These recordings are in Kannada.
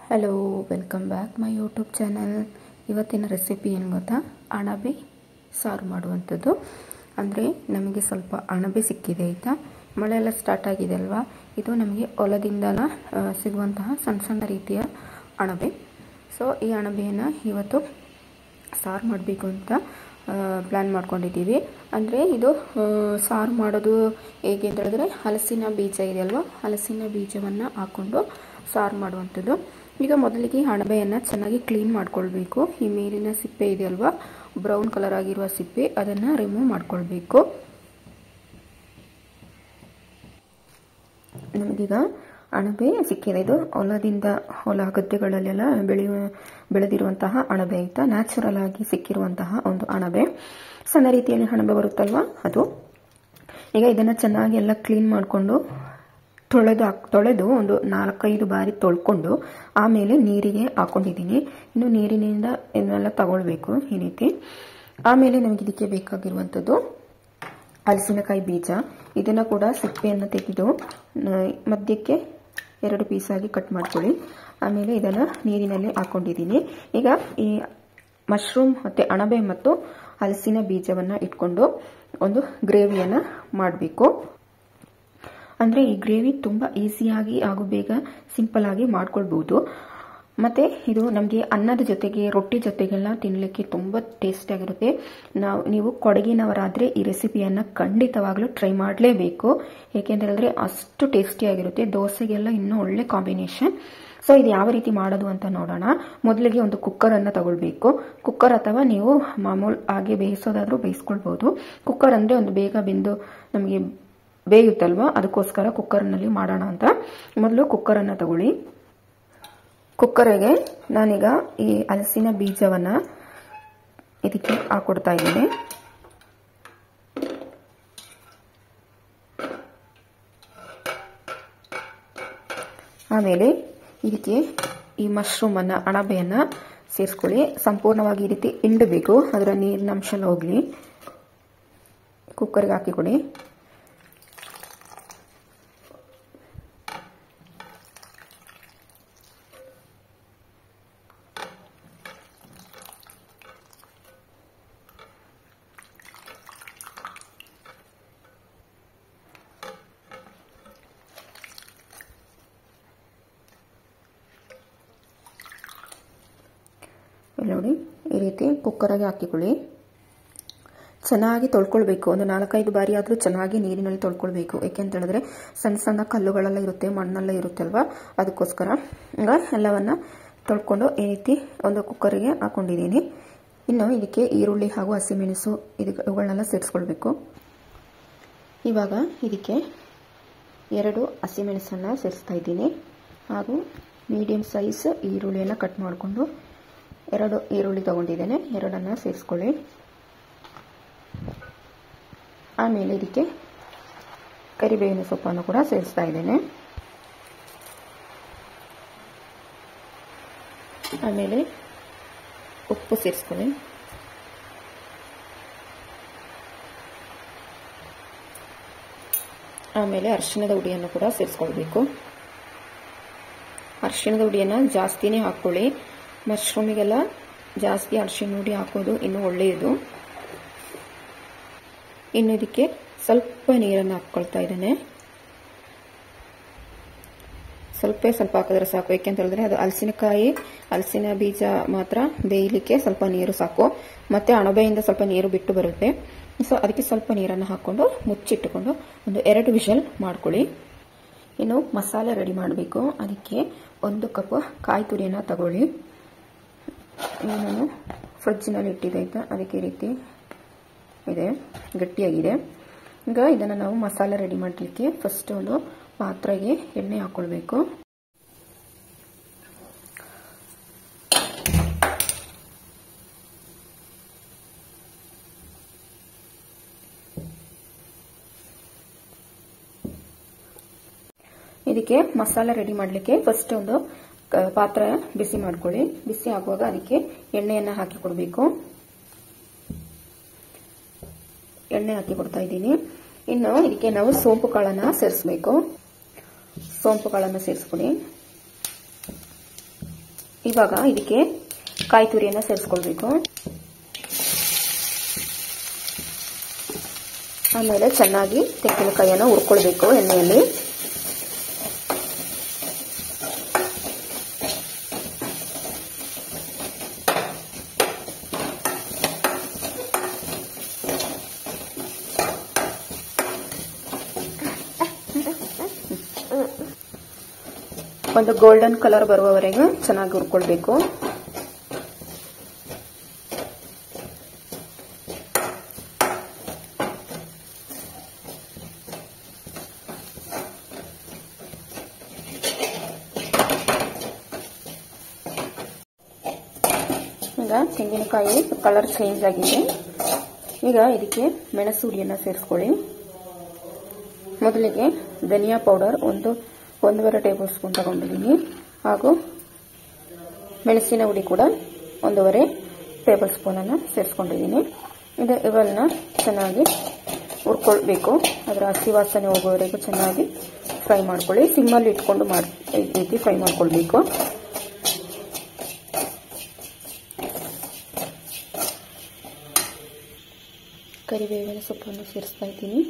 Hello, welcome back my YouTube channel. ಇವತ್ತಿನ ರೆಸಿಪಿ ಏನು ಗೊತ್ತಾ? ಅಣಬೆ ಸಾರು ಮಾಡುವಂಥದ್ದು. ಅಂದರೆ ನಮಗೆ ಸ್ವಲ್ಪ ಅಣಬೆ ಸಿಕ್ಕಿದೆ ಆಯಿತಾ. ಮಳೆ ಎಲ್ಲ ಸ್ಟಾರ್ಟ್ ಆಗಿದೆ ಅಲ್ವಾ. ಇದು ನಮಗೆ ಹೊಲದಿಂದಲ ಸಿಗುವಂತಹ ಸಣ್ಣ ಸಣ್ಣ ರೀತಿಯ ಅಣಬೆ. ಸೊ ಈ ಅಣಬೆಯನ್ನು ಇವತ್ತು ಸಾರು ಮಾಡಬೇಕು ಅಂತ ಪ್ಲ್ಯಾನ್ ಮಾಡ್ಕೊಂಡಿದ್ದೀವಿ. ಅಂದರೆ ಇದು ಸಾರು ಮಾಡೋದು ಹೇಗೆ ಅಂತ ಹೇಳಿದ್ರೆ, ಹಲಸಿನ ಬೀಜ ಇದೆ ಅಲ್ವಾ, ಹಲಸಿನ ಬೀಜವನ್ನು ಹಾಕ್ಕೊಂಡು ಸಾರು ಮಾಡುವಂಥದ್ದು. ಈಗ ಮೊದಲಿಗೆ ಅಣಬೆಯನ್ನು ಚೆನ್ನಾಗಿ ಕ್ಲೀನ್ ಮಾಡ್ಕೊಳ್ಬೇಕು. ಈ ಮೇಲಿನ ಸಿಪ್ಪೆ ಇದೆ ಅಲ್ವಾ, ಬ್ರೌನ್ ಕಲರ್ ಆಗಿರುವ ಸಿಪ್ಪೆ, ಅದನ್ನು ರಿಮೂವ್ ಮಾಡ್ಕೊಳ್ಬೇಕು. ನಮಗೀಗ ಅಣಬೆ ಸಿಕ್ಕಿದೆ. ಇದು ಹೊಲ ಗದ್ದೆಗಳಲ್ಲೆಲ್ಲ ಬೆಳೆದಿರುವಂತಹ ಅಣಬೆ ಆಯಿತಾ. ನ್ಯಾಚುರಲ್ ಆಗಿ ಸಿಕ್ಕಿರುವಂತಹ ಒಂದು ಅಣಬೆ. ಸಣ್ಣ ರೀತಿಯಲ್ಲಿ ಅಣಬೆ ಬರುತ್ತಲ್ವಾ, ಅದು. ಈಗ ಇದನ್ನು ಚೆನ್ನಾಗಿ ಎಲ್ಲ ಕ್ಲೀನ್ ಮಾಡಿಕೊಂಡು ತೊಳೆದು ಒಂದು 4-5 ಬಾರಿ ತೊಳ್ಕೊಂಡು ಆಮೇಲೆ ನೀರಿಗೆ ಹಾಕೊಂಡಿದ್ದೀನಿ. ಇನ್ನು ನೀರಿನಿಂದ ಇದನ್ನೆಲ್ಲ ತಗೊಳ್ಬೇಕು ಈ ರೀತಿ. ಆಮೇಲೆ ನಮಗೆ ಇದಕ್ಕೆ ಬೇಕಾಗಿರುವಂಥದ್ದು ಹಲಸಿನಕಾಯಿ ಬೀಜ. ಇದನ್ನು ಕೂಡ ಸಿಪ್ಪೆಯನ್ನು ತೆಗೆದು ಮಧ್ಯಕ್ಕೆ 2 ಪೀಸಾಗಿ ಕಟ್ ಮಾಡ್ಕೊಳ್ಳಿ. ಆಮೇಲೆ ಇದನ್ನು ನೀರಿನಲ್ಲಿ ಹಾಕೊಂಡಿದ್ದೀನಿ. ಈಗ ಈ ಮಶ್ರೂಮ್ ಮತ್ತು ಅಣಬೆ ಮತ್ತು ಹಲಸಿನ ಬೀಜವನ್ನು ಇಟ್ಕೊಂಡು ಒಂದು ಗ್ರೇವಿಯನ್ನು ಮಾಡಬೇಕು. ಅಂದರೆ ಈ ಗ್ರೇವಿ ತುಂಬ ಈಸಿಯಾಗಿ ಹಾಗೂ ಬೇಗ ಸಿಂಪಲ್ ಆಗಿ ಮಾಡ್ಕೊಳ್ಬೋದು. ಮತ್ತು ಇದು ನಮಗೆ ಅನ್ನದ ಜೊತೆಗೆ, ರೊಟ್ಟಿ ಜೊತೆಗೆಲ್ಲ ತಿನ್ನಲಿಕ್ಕೆ ತುಂಬ ಟೇಸ್ಟಿಯಾಗಿರುತ್ತೆ. ನೀವು ಕೊಡಗಿನವರಾದರೆ ಈ ರೆಸಿಪಿಯನ್ನು ಖಂಡಿತವಾಗ್ಲೂ ಟ್ರೈ ಮಾಡಲೇಬೇಕು. ಏಕೆಂತ ಹೇಳಿದ್ರೆ ಅಷ್ಟು ಟೇಸ್ಟಿಯಾಗಿರುತ್ತೆ. ದೋಸೆಗೆಲ್ಲ ಇನ್ನೂ ಒಳ್ಳೆ ಕಾಂಬಿನೇಷನ್. ಸೊ ಇದು ಯಾವ ರೀತಿ ಮಾಡೋದು ಅಂತ ನೋಡೋಣ. ಮೊದಲಿಗೆ ಒಂದು ಕುಕ್ಕರನ್ನು ತಗೊಳ್ಬೇಕು. ಕುಕ್ಕರ್ ಅಥವಾ ನೀವು ಮಾಮೂಲು ಹಾಗೆ ಬೇಯಿಸೋದಾದರೂ ಬೇಯಿಸ್ಕೊಳ್ಬೋದು. ಕುಕ್ಕರ್ ಅಂದರೆ ಒಂದು ಬೇಗ ಬೆಂದು ನಮಗೆ ಬೇಯುತ್ತಲ್ವ, ಅದಕ್ಕೋಸ್ಕರ ಕುಕ್ಕರ್ನಲ್ಲಿ ಮಾಡೋಣ ಅಂತ. ಮೊದಲು ಕುಕ್ಕರನ್ನು ತಗೊಳ್ಳಿ. ಕುಕ್ಕರಿಗೆ ನಾನೀಗ ಈ ಹಲಸಿನ ಬೀಜವನ್ನು ಇದಕ್ಕೆ ಹಾಕೊಡ್ತಾ ಇದ್ದೀನಿ. ಆಮೇಲೆ ಇದಕ್ಕೆ ಈ ಮಶ್ರೂಮನ್ನು, ಅಣಬೆಯನ್ನು ಸೇರಿಸ್ಕೊಳ್ಳಿ. ಸಂಪೂರ್ಣವಾಗಿ ಈ ರೀತಿ ಹಿಂಡಬೇಕು, ಅದರ ನೀರಿನ ಅಂಶ ಹೋಗಲಿ. ಕುಕ್ಕರ್ಗೆ ಹಾಕಿಕೊಡಿ. ನೋಡಿ, ಈ ರೀತಿ ಕುಕ್ಕರಿಗೆ ಹಾಕಿಕೊಳ್ಳಿ. ಚೆನ್ನಾಗಿ ತೊಳ್ಕೊಳ್ಬೇಕು. ಒಂದು 4-5 ಬಾರಿ ಆದರೂ ಚೆನ್ನಾಗಿ ನೀರಿನಲ್ಲಿ ತೊಳ್ಕೊಳ್ಬೇಕು. ಏಕೆಂತ ಹೇಳಿದ್ರೆ ಸಣ್ಣ ಸಣ್ಣ ಕಲ್ಲುಗಳೆಲ್ಲ ಇರುತ್ತೆ, ಮಣ್ಣೆಲ್ಲ ಇರುತ್ತೆ ಅಲ್ವಾ, ಅದಕ್ಕೋಸ್ಕರ. ಈಗ ಎಲ್ಲವನ್ನು ತೊಳ್ಕೊಂಡು ಈ ರೀತಿ ಒಂದು ಕುಕ್ಕರಿಗೆ ಹಾಕೊಂಡಿದ್ದೀನಿ. ಇನ್ನು ಇದಕ್ಕೆ ಈರುಳ್ಳಿ ಹಾಗೂ ಹಸಿಮೆಣಸು ಇವುಗಳನ್ನೆಲ್ಲ ಸೇರಿಸ್ಕೊಳ್ಬೇಕು. ಇವಾಗ ಇದಕ್ಕೆ 2 ಹಸಿಮೆಣಸನ್ನು ಸೇರಿಸ್ತಾ ಇದ್ದೀನಿ. ಹಾಗೂ ಮೀಡಿಯಂ ಸೈಜ್ ಈರುಳ್ಳಿಯನ್ನು ಕಟ್ ಮಾಡಿಕೊಂಡು 2 ಈರುಳ್ಳಿ ತಗೊಂಡಿದ್ದೇನೆ, 2 ಸೇರಿಸ್ಕೊಳ್ಳಿ. ಆಮೇಲೆ ಇದಕ್ಕೆ ಕರಿಬೇವಿನ ಸೊಪ್ಪನ್ನು ಕೂಡ ಸೇರಿಸ್ತಾ ಇದ್ದೇನೆ. ಆಮೇಲೆ ಉಪ್ಪು ಸೇರಿಸ್ಕೊಳ್ಳಿ. ಆಮೇಲೆ ಅರಿಶಿಣದ ಹುಡಿಯನ್ನು ಕೂಡ ಸೇರಿಸ್ಕೊಳ್ಬೇಕು. ಅರಿಶಿಣದ ಹುಡಿಯನ್ನು ಜಾಸ್ತಿನೇ ಹಾಕ್ಕೊಳ್ಳಿ. ಮಶ್ರೂಮಿಗೆಲ್ಲ ಜಾಸ್ತಿ ಅರಿಶಿಣ ಹುಡಿ ಹಾಕೋದು ಇನ್ನೂ ಒಳ್ಳೆಯದು. ಇನ್ನು ಇದಕ್ಕೆ ಸ್ವಲ್ಪ ನೀರನ್ನು ಹಾಕ್ಕೊಳ್ತಾ ಇದ್ದೇನೆ. ಸ್ವಲ್ಪ ಹಾಕಿದ್ರೆ ಸಾಕು. ಏಕೆಂತ ಹೇಳಿದ್ರೆ ಅದು ಹಲಸಿನ ಬೀಜ ಮಾತ್ರ ಬೇಯಲಿಕ್ಕೆ ಸ್ವಲ್ಪ ನೀರು ಸಾಕು. ಮತ್ತೆ ಅಣಬೆಯಿಂದ ಸ್ವಲ್ಪ ನೀರು ಬಿಟ್ಟು ಬರುತ್ತೆ. ಸೊ ಅದಕ್ಕೆ ಸ್ವಲ್ಪ ನೀರನ್ನು ಹಾಕ್ಕೊಂಡು ಮುಚ್ಚಿಟ್ಟುಕೊಂಡು ಒಂದು 2 ವಿಷಲ್ ಮಾಡ್ಕೊಳ್ಳಿ. ಇನ್ನು ಮಸಾಲೆ ರೆಡಿ ಮಾಡಬೇಕು. ಅದಕ್ಕೆ 1 ಕಪ್ ಕಾಯಿ ತುರಿಯನ್ನು ತಗೊಳ್ಳಿ. ನಾನು ಫ್ರಿಡ್ಜ್ನಲ್ಲಿ ಇಟ್ಟಿದೆ ಆಯಿತಾ, ಅದಕ್ಕೆ ಈ ರೀತಿ ಇದೆ, ಗಟ್ಟಿಯಾಗಿದೆ. ಈಗ ಇದನ್ನು ನಾವು ಮಸಾಲೆ ರೆಡಿ ಮಾಡಲಿಕ್ಕೆ ಫಸ್ಟ್ ಒಂದು ಪಾತ್ರೆಗೆ ಎಣ್ಣೆ ಹಾಕ್ಕೊಳ್ಬೇಕು. ಇದಕ್ಕೆ ಮಸಾಲೆ ರೆಡಿ ಮಾಡಲಿಕ್ಕೆ ಫಸ್ಟ್ ಒಂದು ಪಾತ್ರೆ ಬಿಸಿ ಮಾಡ್ಕೊಳ್ಳಿ. ಬಿಸಿ ಆಗುವಾಗ ಅದಕ್ಕೆ ಎಣ್ಣೆಯನ್ನು ಹಾಕಿ ಕೊಡಬೇಕು. ಎಣ್ಣೆ ಹಾಕಿ ಕೊಡ್ತಾ ಇದ್ದೀನಿ. ಇನ್ನು ಇದಕ್ಕೆ ನಾವು ಸೋಂಪು ಕಾಳನ್ನು ಸೇರಿಸಬೇಕು. ಸೋಂಪು ಕಾಳನ್ನು ಸೇರಿಸ್ಕೊಳ್ಳಿ. ಇವಾಗ ಇದಕ್ಕೆ ಕಾಯಿ ತುರಿಯನ್ನು ಸೇರಿಸ್ಕೊಳ್ಬೇಕು. ಆಮೇಲೆ ಚೆನ್ನಾಗಿ ತೆಂಗಿನಕಾಯಿಯನ್ನು ಹುರ್ಕೊಳ್ಬೇಕು ಎಣ್ಣೆಯಲ್ಲಿ. ಒಂದು ಗೋಲ್ಡನ್ ಕಲರ್ ಬರುವವರೆಗೆ ಚೆನ್ನಾಗಿ ಹುರ್ಕೊಳ್ಬೇಕು. ಈಗ ತೆಂಗಿನಕಾಯಿ ಕಲರ್ ಚೇಂಜ್ ಆಗಿದೆ. ಈಗ ಇದಕ್ಕೆ ಮೆಣಸು ಹುಡಿಯನ್ನು ಸೇರಿಸ್ಕೊಳ್ಳಿ. ಮೊದಲಿಗೆ ಧನಿಯಾ ಪೌಡರ್ 1.5 ಟೇಬಲ್ ಸ್ಪೂನ್ ತಗೊಂಡಿದ್ದೀನಿ. ಹಾಗೂ ಮೆಣಸಿನ ಹುಡಿ ಕೂಡ 1.5 ಟೇಬಲ್ ಸ್ಪೂನ್ ಅನ್ನು ಸೇರಿಸ್ಕೊಂಡಿದ್ದೀನಿ. ಇವೆಲ್ಲ ಚೆನ್ನಾಗಿ ಹುರ್ಕೊಳ್ಬೇಕು. ಅದರ ಹಸಿ ವಾಸನೆ ಹೋಗೋವರೆಗೂ ಚೆನ್ನಾಗಿ ಫ್ರೈ ಮಾಡ್ಕೊಳ್ಳಿ. ಸಿಮ್ಮಲ್ಲಿ ಇಟ್ಕೊಂಡು ಈ ರೀತಿ ಫ್ರೈ ಮಾಡ್ಕೊಳ್ಬೇಕು. ಕರಿಬೇವಿನ ಸೊಪ್ಪನ್ನು ಸೇರಿಸ್ತಾ ಇದ್ದೀನಿ.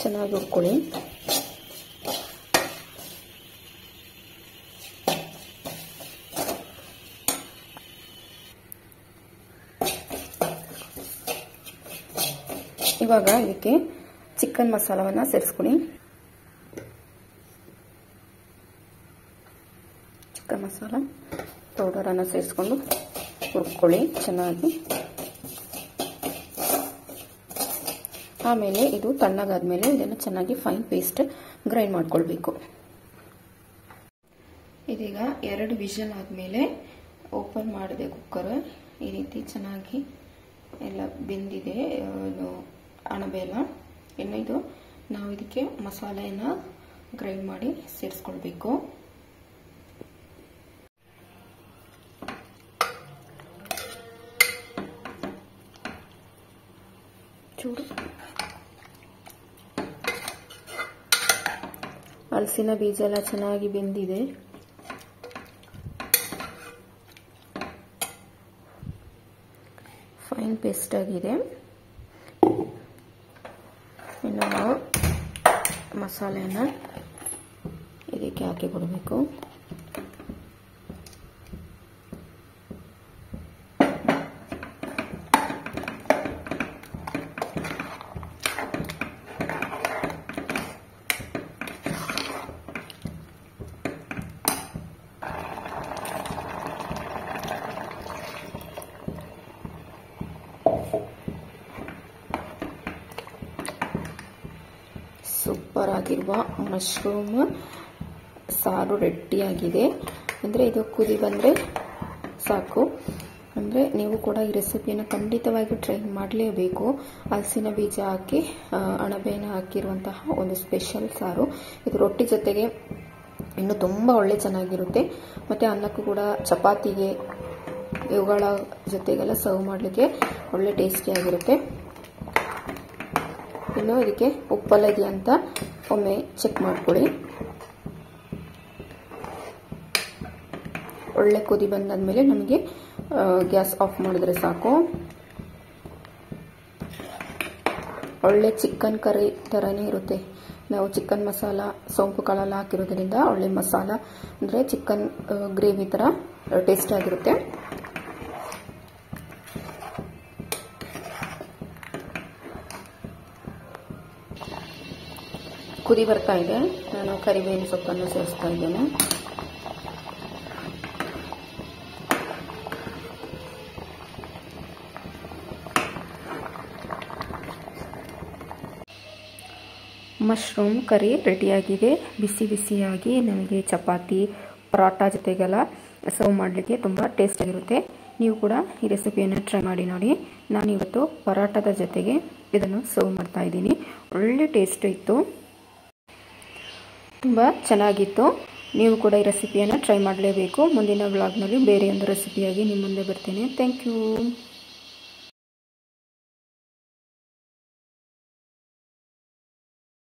ಚೆನ್ನಾಗಿ ಹುರ್ಕೊಳ್ಳಿ. ಇವಾಗ ಇದಕ್ಕೆ ಚಿಕನ್ ಮಸಾಲವನ್ನು ಸೇರಿಸ್ಕೊಳ್ಳಿ. ಚಿಕನ್ ಮಸಾಲ ಪೌಡರನ್ನು ಸೇರಿಸ್ಕೊಂಡು ಹುರ್ಕೊಳ್ಳಿ ಚೆನ್ನಾಗಿ. ಆಮೇಲೆ ಇದು ತಣ್ಣಗಾದ್ಮೇಲೆ ಇದನ್ನು ಚೆನ್ನಾಗಿ ಫೈನ್ ಪೇಸ್ಟ್ ಗ್ರೈಂಡ್ ಮಾಡ್ಕೊಳ್ಬೇಕು. ಇದೀಗ 2 ವಿಷಲ್ ಆದಮೇಲೆ ಓಪನ್ ಮಾಡಿದೆ ಕುಕ್ಕರ್. ಈ ರೀತಿ ಚೆನ್ನಾಗಿ ಎಲ್ಲ ಬೆಂದಿದೆ ಅಣಬೆ ಎಲ್ಲ. ಇನ್ನು ಇದು ನಾವು ಇದಕ್ಕೆ ಮಸಾಲೆಯನ್ನು ಗ್ರೈಂಡ್ ಮಾಡಿ ಸೇರಿಸ್ಕೊಳ್ಬೇಕು. ಚೂಡು ಹಲಸಿನ ಬೀಜ ಎಲ್ಲ ಚೆನ್ನಾಗಿ ಬೆಂದಿದೆ. ಫೈನ್ ಪೇಸ್ಟ್ ಆಗಿದೆ. ಇನ್ನು ನಾವು ಮಸಾಲೆಯನ್ನು ಇದಕ್ಕೆ ಹಾಕಿ ಕೊಡಬೇಕು. ಸೂಪರ್ ಆಗಿರುವ ಮಶ್ರೂಮ್ ಸಾರು ರೆಡಿಯಾಗಿದೆ. ಅಂದರೆ ಇದು ಕುದಿ ಬಂದರೆ ಸಾಕು. ಅಂದರೆ ನೀವು ಕೂಡ ಈ ರೆಸಿಪಿಯನ್ನು ಖಂಡಿತವಾಗಿ ಟ್ರೈ ಮಾಡಲೇಬೇಕು. ಹಲಸಿನ ಬೀಜ ಹಾಕಿ ಅಣಬೆಯನ್ನು ಹಾಕಿರುವಂತಹ ಒಂದು ಸ್ಪೆಷಲ್ ಸಾರು. ಇದು ರೊಟ್ಟಿ ಜೊತೆಗೆ ಇನ್ನೂ ತುಂಬ ಒಳ್ಳೆ ಚೆನ್ನಾಗಿರುತ್ತೆ. ಮತ್ತು ಅನ್ನಕ್ಕೂ ಕೂಡ, ಚಪಾತಿಗೆ, ಇವುಗಳ ಜೊತೆಗೆಲ್ಲ ಸರ್ವ್ ಮಾಡಲಿಕ್ಕೆ ಒಳ್ಳೆ ಟೇಸ್ಟಿಯಾಗಿರುತ್ತೆ. ಇನ್ನು ಇದಕ್ಕೆ ಉಪ್ಪೆಲ್ಲ ಇದೆಯಾ ಅಂತ ಒಮ್ಮೆ ಚೆಕ್ ಮಾಡ್ಕೊಳ್ಳಿ. ಒಳ್ಳೆ ಕುದಿ ಬಂದಾದ್ಮೇಲೆ ನಮಗೆ ಗ್ಯಾಸ್ ಆಫ್ ಮಾಡಿದ್ರೆ ಸಾಕು. ಒಳ್ಳೆ ಚಿಕನ್ ಕರಿ ಥರನೇ ಇರುತ್ತೆ. ನಾವು ಚಿಕನ್ ಮಸಾಲ, ಸೋಂಪು ಕಾಳೆಲ್ಲ ಹಾಕಿರೋದ್ರಿಂದ ಒಳ್ಳೆ ಮಸಾಲ ಅಂದರೆ ಚಿಕನ್ ಗ್ರೇವಿ ಥರ ಟೇಸ್ಟ್ ಆಗಿರುತ್ತೆ. ಕುದಿ ಬರ್ತಾ ಇದೆ. ನಾನು ಕರಿಬೇವಿನ ಸೊಪ್ಪನ್ನು ಸೇರಿಸ್ತಾ ಇದ್ದೇನೆ. ಮಶ್ರೂಮ್ ಕರಿ ರೆಡಿಯಾಗಿದೆ. ಬಿಸಿ ಬಿಸಿಯಾಗಿ ನಮಗೆ ಚಪಾತಿ, ಪರೋಟ ಜೊತೆಗೆಲ್ಲ ಸರ್ವ್ ಮಾಡಲಿಕ್ಕೆ ತುಂಬ ಟೇಸ್ಟಿಯಾಗಿರುತ್ತೆ. ನೀವು ಕೂಡ ಈ ರೆಸಿಪಿಯನ್ನು ಟ್ರೈ ಮಾಡಿ ನೋಡಿ. ನಾನಿವತ್ತು ಪರೋಟದ ಜೊತೆಗೆ ಇದನ್ನು ಸರ್ವ್ ಮಾಡ್ತಾ ಇದ್ದೀನಿ. ಒಳ್ಳೆ ಟೇಸ್ಟ್ ಇತ್ತು, ತುಂಬ ಚೆನ್ನಾಗಿತ್ತು. ನೀವು ಕೂಡ ಈ ರೆಸಿಪಿಯನ್ನು ಟ್ರೈ ಮಾಡಲೇಬೇಕು. ಮುಂದಿನ ವ್ಲಾಗ್ನಲ್ಲಿ ಬೇರೆ ಒಂದು ರೆಸಿಪಿಯಾಗಿ ನಿಮ್ಮ ಮುಂದೆ ಬರ್ತೇನೆ. Thank you.